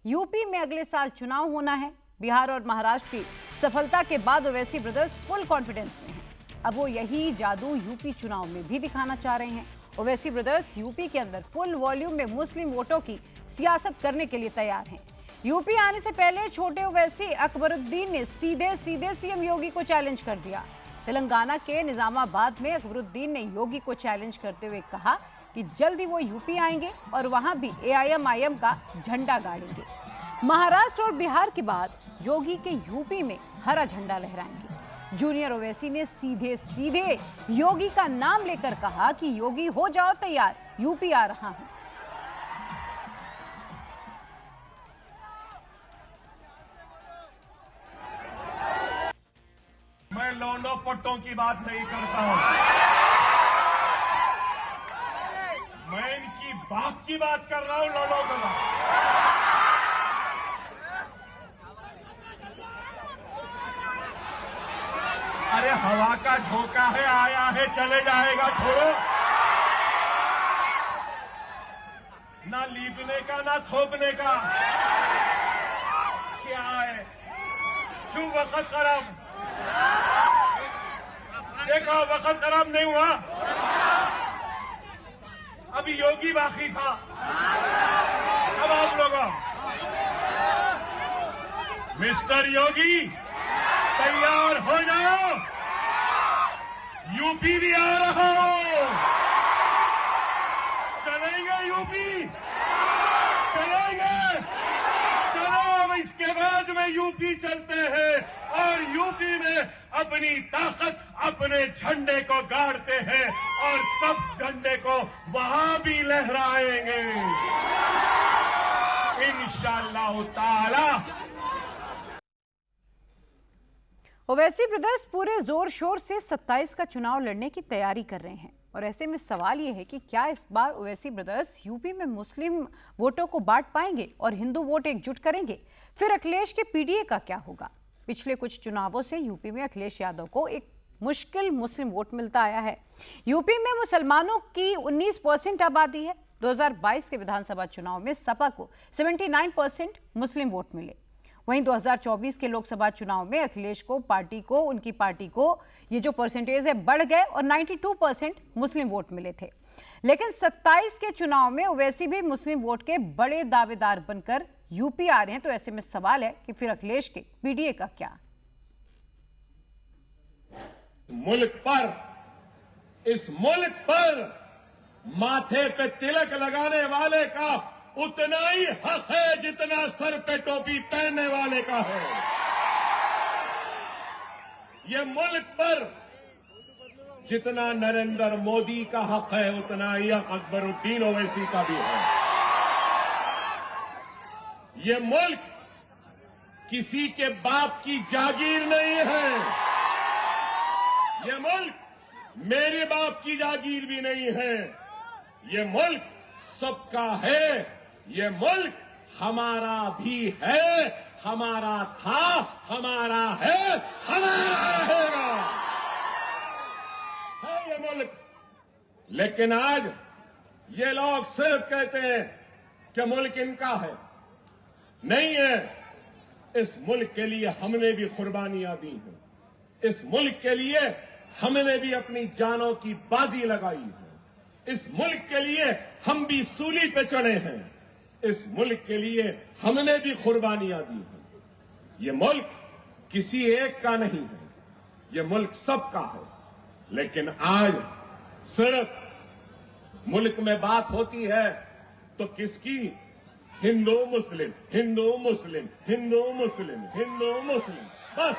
UP में अगले साल चुनाव होना है। बिहार और महाराष्ट्र की सफलता के बाद ओवैसी ब्रदर्स फुल कॉन्फिडेंस में हैं। अब वो यही जादू यूपी चुनाव में भी दिखाना चाह रहे हैं। ओवैसी ब्रदर्स यूपी के अंदर फुल वॉल्यूम में मुस्लिम वोटों की सियासत करने के लिए तैयार हैं। यूपी आने से पहले छोटे ओवैसी अकबरुद्दीन ने सीधे सीएम योगी को चैलेंज कर दिया। तेलंगाना के निजामाबाद में अकबरुद्दीन ने योगी को चैलेंज करते हुए कहा कि जल्दी वो यूपी आएंगे और वहां भी AIMIM का झंडा गाड़ेंगे। महाराष्ट्र और बिहार के बाद योगी के यूपी में हरा झंडा लहराएंगे। जूनियर ओवैसी ने सीधे योगी का नाम लेकर कहा कि योगी हो जाओ तैयार, यूपी आ रहा हूं। मैं लोंडो पट्टों की बात नहीं करता हूं, मैं इनकी बाप की बात कर रहा हूं। लोंडो के बाप अरे हवा का झोंका है, आया है चले जाएगा, छोड़ो। ना लीपने का ना थोपने का, क्या है शुभ वक्त खराब। देखा वक्त खराब नहीं हुआ, अभी योगी बाकी था। अब आप लोग मिस्टर योगी तैयार हो जाओ, यूपी भी आ रहा हूं। चलेंगे यूपी, चलेंगे, चलो अब इसके बाद में यूपी चलते हैं और यूपी में अपनी ताकत अपने झंडे को गाड़ते हैं और सब झंडे को वहां भी लहराएंगे इंशाअल्लाह ताला। ओवैसी ब्रदर्स पूरे जोर शोर से 27 का चुनाव लड़ने की तैयारी कर रहे हैं और ऐसे में सवाल यह है कि क्या इस बार ओवैसी ब्रदर्स यूपी में मुस्लिम वोटों को बांट पाएंगे और हिंदू वोट एकजुट करेंगे? फिर अखिलेश के PDA का क्या होगा? पिछले कुछ चुनावों से यूपी में अखिलेश यादव को एक मुश्किल मुस्लिम वोट मिलता आया है। यूपी में मुसलमानों की 19% आबादी है। 2022 के विधानसभा चुनाव में सपा को 79% मुस्लिम वोट मिले। वहीं 2024 के लोकसभा चुनाव में अखिलेश को उनकी पार्टी को ये जो परसेंटेज है बढ़ गए और 92% मुस्लिम वोट मिले थे। लेकिन 27 के चुनाव में ओवैसी भी मुस्लिम वोट के बड़े दावेदार बनकर यूपी आ रहे हैं। तो ऐसे में सवाल है कि फिर अखिलेश के PDA का क्या? इस मुल्क पर माथे पे तिलक लगाने वाले का उतना ही हक है जितना सर पे टोपी पहनने वाले का है। ये मुल्क पर जितना नरेंद्र मोदी का हक है उतना ही अकबरुद्दीन ओवैसी का भी है। ये मुल्क किसी के बाप की जागीर नहीं है। ये मुल्क मेरे बाप की जागीर भी नहीं है। ये मुल्क सबका है। ये मुल्क हमारा भी है, हमारा था, हमारा है, हमारा रहेगा। है ये मुल्क। लेकिन आज ये लोग सिर्फ कहते हैं कि मुल्क इनका है। नहीं है। इस मुल्क के लिए हमने भी कुर्बानियां दी हैं। इस मुल्क के लिए हमने भी अपनी जानों की बाजी लगाई है। इस मुल्क के लिए हम भी सूली पे चढ़े हैं। इस मुल्क के लिए हमने भी कुर्बानियां दी हैं। ये मुल्क किसी एक का नहीं है, ये मुल्क सबका है। लेकिन आज सिर्फ मुल्क में बात होती है तो किसकी? हिंदू मुस्लिम, हिंदू मुस्लिम, हिंदू मुस्लिम, हिंदू मुस्लिम, बस।